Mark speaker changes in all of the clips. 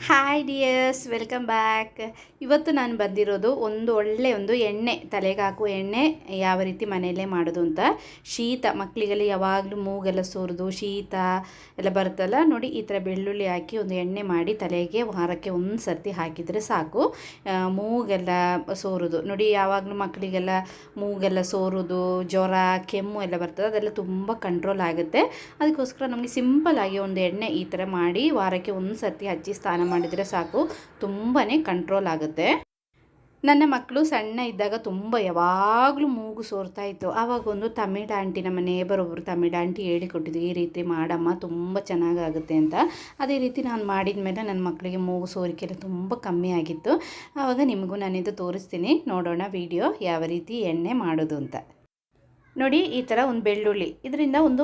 Speaker 1: Hi dears, welcome back. ಇವತ್ತು ನಾನು ಬಂದಿರೋದು ಒಂದು ಎಣ್ಣೆ, ತಲೆಗೆ ಹಾಕುವ ಎಣ್ಣೆ ಯಾವ ರೀತಿ ಮನೆಯಲ್ಲೇ ಮಾಡೋದು ಅಂತ. ಶೀತ ಮಕ್ಕಳಿಗೆಲ್ಲ ಯಾವಾಗಲೂ ಮೂಗೆಲ್ಲ ಸೋರೋದು, ಶೀತ ಎಲ್ಲ ಬರುತ್ತಲ್ಲ ನೋಡಿ. ಈ ಥರ ಬೆಳ್ಳುಳ್ಳಿ ಹಾಕಿ ಒಂದು ಎಣ್ಣೆ ಮಾಡಿ ತಲೆಗೆ ವಾರಕ್ಕೆ ಒಂದು ಸರ್ತಿ ಹಾಕಿದರೆ ಸಾಕು. ಮೂಗೆಲ್ಲ ಸೋರೋದು ನೋಡಿ, ಯಾವಾಗಲೂ ಮಕ್ಕಳಿಗೆಲ್ಲ ಮೂಗೆಲ್ಲ ಸೋರೋದು, ಜ್ವರ, ಕೆಮ್ಮು ಎಲ್ಲ ಬರ್ತದೆ, ಅದೆಲ್ಲ ತುಂಬ ಕಂಟ್ರೋಲ್ ಆಗುತ್ತೆ. ಅದಕ್ಕೋಸ್ಕರ ನಮಗೆ ಸಿಂಪಲ್ಲಾಗಿ ಒಂದು ಎಣ್ಣೆ ಈ ಥರ ಮಾಡಿ ವಾರಕ್ಕೆ ಒಂದು ಸರ್ತಿ ಹಚ್ಚಿ ಸ್ನಾನ ಮಾಡಿದರೆ ಸಾಕು, ತುಂಬಾ ಕಂಟ್ರೋಲ್ ಆಗುತ್ತೆ. ನನ್ನ ಮಕ್ಕಳು ಸಣ್ಣ ಇದ್ದಾಗ ತುಂಬ ಯಾವಾಗಲೂ ಮೂಗು ಸೋರ್ತಾ ಇತ್ತು. ಆವಾಗ ಒಂದು ತಮಿಳ್ ಆಂಟಿ, ನಮ್ಮ ನೇಬರ್ ಒಬ್ಬರು ತಮಿಳ್ ಆಂಟಿ ಹೇಳಿಕೊಟ್ಟಿದ್ದು, ಈ ರೀತಿ ಮಾಡಮ್ಮ ತುಂಬ ಚೆನ್ನಾಗಾಗುತ್ತೆ ಅಂತ. ಅದೇ ರೀತಿ ನಾನು ಮಾಡಿದ ಮೇಲೆ ನನ್ನ ಮಕ್ಕಳಿಗೆ ಮೂಗು ಸೋರಿಕೆಲ್ಲ ತುಂಬ ಕಮ್ಮಿ ಆಗಿತ್ತು. ಆವಾಗ ನಿಮಗೂ ನಾನಿದು ತೋರಿಸ್ತೀನಿ, ನೋಡೋಣ ವಿಡಿಯೋ ಯಾವ ರೀತಿ ಎಣ್ಣೆ ಮಾಡೋದು ಅಂತ. ನೋಡಿ, ಈ ಥರ ಒಂದು ಬೆಳ್ಳುಳ್ಳಿ, ಇದರಿಂದ ಒಂದು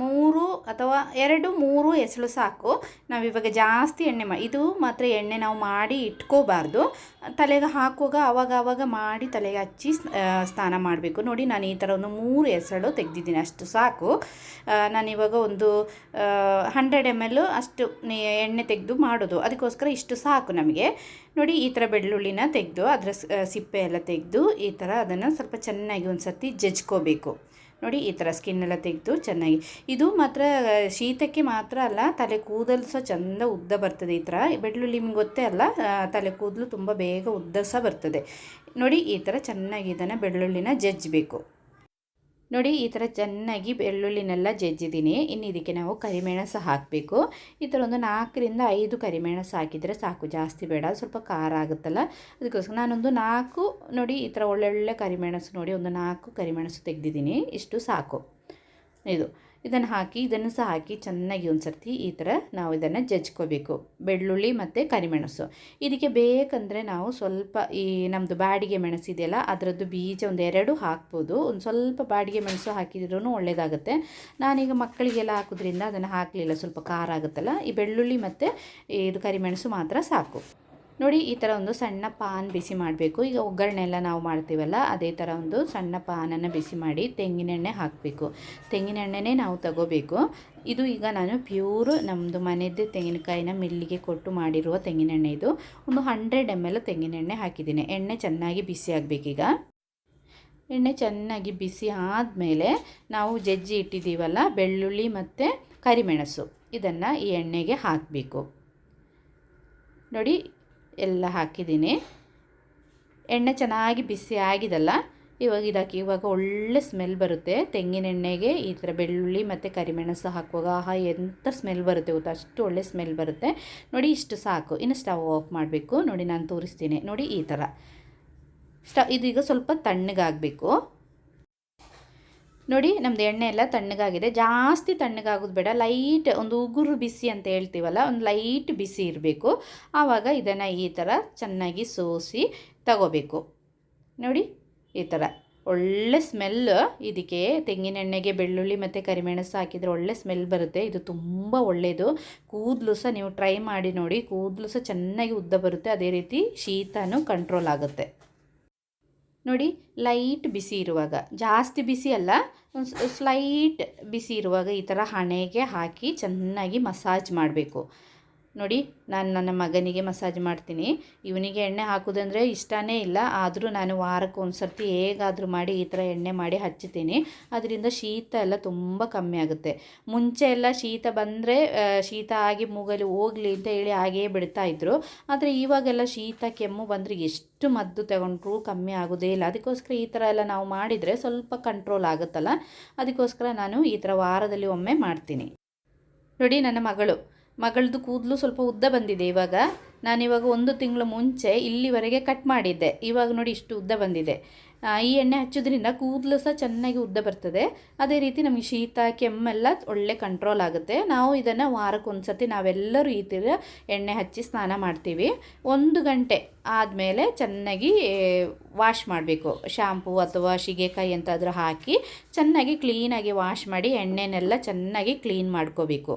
Speaker 1: ಮೂರು ಅಥವಾ 2-3 ಎಸಳು ಸಾಕು. ನಾವಿವಾಗ ಜಾಸ್ತಿ ಎಣ್ಣೆ ಇದು ಮಾತ್ರ ಎಣ್ಣೆ ನಾವು ಮಾಡಿ ಇಟ್ಕೋಬಾರ್ದು. ತಲೆಗೆ ಹಾಕುವಾಗ ಆವಾಗ ಮಾಡಿ ತಲೆಗೆ ಹಚ್ಚಿ ಸ್ನಾನ ಮಾಡಬೇಕು. ನೋಡಿ, ನಾನು ಈ ಥರ ಒಂದು 3 ಎಸಳು ತೆಗೆದಿದ್ದೀನಿ, ಅಷ್ಟು ಸಾಕು. ನಾನಿವಾಗ ಒಂದು 100 ml ಅಷ್ಟು ಎಣ್ಣೆ ತೆಗೆದು ಮಾಡೋದು, ಅದಕ್ಕೋಸ್ಕರ ಇಷ್ಟು ಸಾಕು ನಮಗೆ. ನೋಡಿ, ಈ ಥರ ಬೆಳ್ಳುಳ್ಳಿನ ತೆಗೆದು ಅದರ ಸಿಪ್ಪೆ ಎಲ್ಲ ತೆಗೆದು ಈ ಥರ ಅದನ್ನು ಸ್ವಲ್ಪ ಚೆನ್ನಾಗಿ ಒಂದು ಸರ್ತಿ ಜಜ್ಕೋಬೇಕು. ನೋಡಿ, ಈ ಥರ ಸ್ಕಿನ್ನೆಲ್ಲ ತೆಗೆದು ಚೆನ್ನಾಗಿ. ಇದು ಮಾತ್ರ ಶೀತಕ್ಕೆ ಮಾತ್ರ ಅಲ್ಲ, ತಲೆ ಕೂದಲು ಸಹ ಚೆಂದ ಉದ್ದ ಬರ್ತದೆ. ಈ ಥರ ಬೆಳ್ಳುಳ್ಳಿ ನಿಮ್ಗೆ ಗೊತ್ತೇ ಅಲ್ಲ, ತಲೆ ಕೂದಲು ತುಂಬ ಬೇಗ ಉದ್ದ ಸಹ ಬರ್ತದೆ. ನೋಡಿ, ಈ ಥರ ಚೆನ್ನಾಗಿ ಇದನ್ನು ಬೆಳ್ಳುಳ್ಳಿನ ಜಜ್ಜಬೇಕು. ನೋಡಿ, ಈ ಥರ ಚೆನ್ನಾಗಿ ಬೆಳ್ಳುಳ್ಳಿನೆಲ್ಲ ಜಜ್ಜಿದ್ದೀನಿ. ಇನ್ನು ಇದಕ್ಕೆ ನಾವು ಕರಿಮೆಣಸು ಹಾಕಬೇಕು. ಈ ಥರ ಒಂದು 4-5 ಕರಿಮೆಣಸು ಹಾಕಿದರೆ ಸಾಕು, ಜಾಸ್ತಿ ಬೇಡ, ಸ್ವಲ್ಪ ಖಾರ ಆಗುತ್ತಲ್ಲ, ಅದಕ್ಕೋಸ್ಕರ ನಾನೊಂದು 4 ನೋಡಿ ಈ ಥರ ಒಳ್ಳೊಳ್ಳೆ ಕರಿಮೆಣಸು ನೋಡಿ ಒಂದು 4 ಕರಿಮೆಣಸು ತೆಗೆದಿದ್ದೀನಿ, ಇಷ್ಟು ಸಾಕು. ಇದನ್ನು ಹಾಕಿ, ಇದನ್ನು ಸಹ ಹಾಕಿ ಚೆನ್ನಾಗಿ ಒಂದು ಸರ್ತಿ ಈ ಥರ ನಾವು ಇದನ್ನು ಜಜ್ಕೋಬೇಕು, ಬೆಳ್ಳುಳ್ಳಿ ಮತ್ತು ಕರಿಮೆಣಸು. ಇದಕ್ಕೆ ಬೇಕಂದರೆ ನಾವು ಸ್ವಲ್ಪ ಈ ನಮ್ಮದು ಬಾಡಿಗೆ ಮೆಣಸಿದೆಯಲ್ಲ, ಅದರದ್ದು ಬೀಜ 2 ಹಾಕ್ಬೋದು. ಒಂದು ಸ್ವಲ್ಪ ಬಾಡಿಗೆ ಮೆಣಸು ಹಾಕಿದ್ರೂ ಒಳ್ಳೆಯದಾಗುತ್ತೆ. ನಾನೀಗ ಮಕ್ಕಳಿಗೆಲ್ಲ ಹಾಕೋದ್ರಿಂದ ಅದನ್ನು ಹಾಕಲಿಲ್ಲ, ಸ್ವಲ್ಪ ಖಾರ ಆಗುತ್ತಲ್ಲ. ಈ ಬೆಳ್ಳುಳ್ಳಿ ಮತ್ತು ಇದು ಕರಿಮೆಣಸು ಮಾತ್ರ ಸಾಕು. ನೋಡಿ, ಈ ಥರ ಒಂದು ಸಣ್ಣ ಪಾನ್ ಬಿಸಿ ಮಾಡಬೇಕು. ಈಗ ಒಗ್ಗರಣೆ ಎಲ್ಲ ನಾವು ಮಾಡ್ತೀವಲ್ಲ, ಅದೇ ಥರ ಒಂದು ಸಣ್ಣ ಪಾನನ್ನು ಬಿಸಿ ಮಾಡಿ ತೆಂಗಿನೆಣ್ಣೆ ಹಾಕಬೇಕು. ತೆಂಗಿನೆಣ್ಣೆನೇ ನಾವು ತಗೋಬೇಕು. ಇದು ಈಗ ನಾನು ಪ್ಯೂರ್ ನಮ್ಮದು ಮನೆಯದ್ದೇ ತೆಂಗಿನಕಾಯಿನ ಮಿಲ್ಲಿಗೆ ಕೊಟ್ಟು ಮಾಡಿರುವ ತೆಂಗಿನೆಣ್ಣೆ. ಇದು ಒಂದು 100 ml ತೆಂಗಿನೆಣ್ಣೆ ಹಾಕಿದ್ದೀನಿ. ಎಣ್ಣೆ ಚೆನ್ನಾಗಿ ಬಿಸಿ ಆಗಬೇಕೀಗ. ಎಣ್ಣೆ ಚೆನ್ನಾಗಿ ಬಿಸಿ ಆದಮೇಲೆ ನಾವು ಜಜ್ಜಿ ಇಟ್ಟಿದ್ದೀವಲ್ಲ ಬೆಳ್ಳುಳ್ಳಿ ಮತ್ತು ಕರಿಮೆಣಸು, ಇದನ್ನು ಈ ಎಣ್ಣೆಗೆ ಹಾಕಬೇಕು. ನೋಡಿ, ಎಲ್ಲ ಹಾಕಿದ್ದೀನಿ. ಎಣ್ಣೆ ಚೆನ್ನಾಗಿ ಬಿಸಿ ಆಗಿದಲ್ಲ, ಇವಾಗ ಒಳ್ಳೆ ಸ್ಮೆಲ್ ಬರುತ್ತೆ. ತೆಂಗಿನೆಣ್ಣೆಗೆ ಈ ಥರ ಬೆಳ್ಳುಳ್ಳಿ ಮತ್ತು ಕರಿಮೆಣಸು ಹಾಕುವಾಗ ಎಂಥ ಸ್ಮೆಲ್ ಬರುತ್ತೆ ಗೊತ್ತಾ, ಅಷ್ಟು ಒಳ್ಳೆ ಸ್ಮೆಲ್ ಬರುತ್ತೆ. ನೋಡಿ, ಇಷ್ಟು ಸಾಕು. ಇನ್ನು ಸ್ಟವ್ ಆಫ್ ಮಾಡಬೇಕು. ನೋಡಿ, ನಾನು ತೋರಿಸ್ತೀನಿ. ನೋಡಿ, ಈ ಥರ ಇದೀಗ ಸ್ವಲ್ಪ ತಣ್ಣಗಾಗಬೇಕು. ನೋಡಿ, ನಮ್ಮದು ಎಣ್ಣೆ ಎಲ್ಲ ತಣ್ಣಗಾಗಿದೆ. ಜಾಸ್ತಿ ತಣ್ಣಗಾಗೋದು ಬೇಡ, ಲೈಟ್ ಒಂದು ಉಗುರು ಬಿಸಿ ಅಂತ ಹೇಳ್ತೀವಲ್ಲ, ಒಂದು ಲೈಟ್ ಬಿಸಿ ಇರಬೇಕು. ಆವಾಗ ಇದನ್ನು ಈ ಥರ ಚೆನ್ನಾಗಿ ಸೋಸಿ ತಗೋಬೇಕು. ನೋಡಿ, ಈ ಥರ ಒಳ್ಳೆ ಸ್ಮೆಲ್. ಇದಕ್ಕೆ ತೆಂಗಿನೆಣ್ಣೆಗೆ ಬೆಳ್ಳುಳ್ಳಿ ಮತ್ತು ಕರಿಮೆಣಸು ಹಾಕಿದರೆ ಒಳ್ಳೆ ಸ್ಮೆಲ್ ಬರುತ್ತೆ. ಇದು ತುಂಬ ಒಳ್ಳೆಯದು. ಕೂದಲು ಸಹ ನೀವು ಟ್ರೈ ಮಾಡಿ ನೋಡಿ, ಕೂದಲು ಸಹ ಚೆನ್ನಾಗಿ ಉದ್ದ ಬರುತ್ತೆ. ಅದೇ ರೀತಿ ಶೀತನೂ ಕಂಟ್ರೋಲ್ ಆಗುತ್ತೆ. ನೋಡಿ, ಲೈಟ್ ಬಿಸಿ ಇರುವಾಗ, ಜಾಸ್ತಿ ಬಿಸಿ ಅಲ್ಲ, ಒಂದು ಸ್ಲೈಟ್ ಬಿಸಿ ಇರುವಾಗ ಈ ಥರ ಹಣೆಗೆ ಹಾಕಿ ಚೆನ್ನಾಗಿ ಮಸಾಜ್ ಮಾಡಬೇಕು. ನೋಡಿ, ನಾನು ನನ್ನ ಮಗನಿಗೆ ಮಸಾಜ್ ಮಾಡ್ತೀನಿ. ಇವನಿಗೆ ಎಣ್ಣೆ ಹಾಕೋದಂದರೆ ಇಷ್ಟನೇ ಇಲ್ಲ, ಆದರೂ ನಾನು ವಾರಕ್ಕೆ ಒಂದು ಸರ್ತಿ ಹೇಗಾದರೂ ಮಾಡಿ ಈ ಥರ ಎಣ್ಣೆ ಮಾಡಿ ಹಚ್ಚುತ್ತೀನಿ. ಅದರಿಂದ ಶೀತ ಎಲ್ಲ ತುಂಬ ಕಮ್ಮಿ ಆಗುತ್ತೆ. ಮುಂಚೆ ಎಲ್ಲ ಶೀತ ಬಂದರೆ ಶೀತ ಆಗಿ ಮೂಗಲ್ಲಿ ಹೋಗಲಿ ಅಂತ ಹೇಳಿ ಹಾಗೇ ಬಿಡ್ತಾಯಿದ್ರು. ಆದರೆ ಇವಾಗೆಲ್ಲ ಶೀತ ಕೆಮ್ಮು ಬಂದರೆ ಎಷ್ಟು ಮದ್ದು ತಗೊಂಡ್ರೂ ಕಮ್ಮಿ ಆಗೋದೇ ಇಲ್ಲ. ಅದಕ್ಕೋಸ್ಕರ ಈ ಥರ ಎಲ್ಲ ನಾವು ಮಾಡಿದರೆ ಸ್ವಲ್ಪ ಕಂಟ್ರೋಲ್ ಆಗುತ್ತಲ್ಲ, ಅದಕ್ಕೋಸ್ಕರ ನಾನು ಈ ಥರ ವಾರದಲ್ಲಿ ಒಮ್ಮೆ ಮಾಡ್ತೀನಿ. ನೋಡಿ, ನನ್ನ ಮಗಳದ್ದು ಕೂದಲು ಸ್ವಲ್ಪ ಉದ್ದ ಬಂದಿದೆ. ನಾನಿವಾಗ 1 ತಿಂಗಳು ಮುಂಚೆ ಇಲ್ಲಿವರೆಗೆ ಕಟ್ ಮಾಡಿದ್ದೆ. ಇವಾಗ ನೋಡಿ, ಇಷ್ಟು ಉದ್ದ ಬಂದಿದೆ. ಈ ಎಣ್ಣೆ ಹಚ್ಚೋದ್ರಿಂದ ಕೂದಲು ಸಹ ಚೆನ್ನಾಗಿ ಉದ್ದ ಬರ್ತದೆ. ಅದೇ ರೀತಿ ನಮಗೆ ಶೀತ ಕೆಮ್ಮೆಲ್ಲ ಒಳ್ಳೆ ಕಂಟ್ರೋಲ್ ಆಗುತ್ತೆ. ನಾವು ಇದನ್ನು ವಾರಕ್ಕೆ ಒಂದು ಸರ್ತಿ ನಾವೆಲ್ಲರೂ ಈ ಥರ ಎಣ್ಣೆ ಹಚ್ಚಿ ಸ್ನಾನ ಮಾಡ್ತೀವಿ. 1 ಗಂಟೆ ಆದಮೇಲೆ ಚೆನ್ನಾಗಿ ವಾಶ್ ಮಾಡಬೇಕು. ಶಾಂಪೂ ಅಥವಾ ಶಿಗೆಕಾಯಿ ಎಂತಾದರೂ ಹಾಕಿ ಚೆನ್ನಾಗಿ ಕ್ಲೀನಾಗಿ ವಾಶ್ ಮಾಡಿ ಎಣ್ಣೆನೆಲ್ಲ ಚೆನ್ನಾಗಿ ಕ್ಲೀನ್ ಮಾಡ್ಕೋಬೇಕು.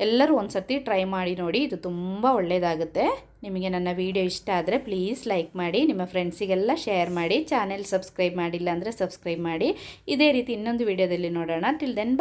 Speaker 1: ಎಲ್ಲರೂ ಒಂದು ಸರ್ತಿ ಟ್ರೈ ಮಾಡಿ ನೋಡಿ, ಇದು ತುಂಬ ಒಳ್ಳೆಯದಾಗುತ್ತೆ. ನಿಮಗೆ ನನ್ನ ವಿಡಿಯೋ ಇಷ್ಟ ಆದರೆ ಪ್ಲೀಸ್ ಲೈಕ್ ಮಾಡಿ, ನಿಮ್ಮ ಫ್ರೆಂಡ್ಸಿಗೆಲ್ಲ ಶೇರ್ ಮಾಡಿ. ಚಾನೆಲ್ ಸಬ್ಸ್ಕ್ರೈಬ್ ಮಾಡಿಲ್ಲ ಅಂದರೆ ಸಬ್ಸ್ಕ್ರೈಬ್ ಮಾಡಿ. ಇದೇ ರೀತಿ ಇನ್ನೊಂದು ವಿಡಿಯೋದಲ್ಲಿ ನೋಡೋಣ. Till then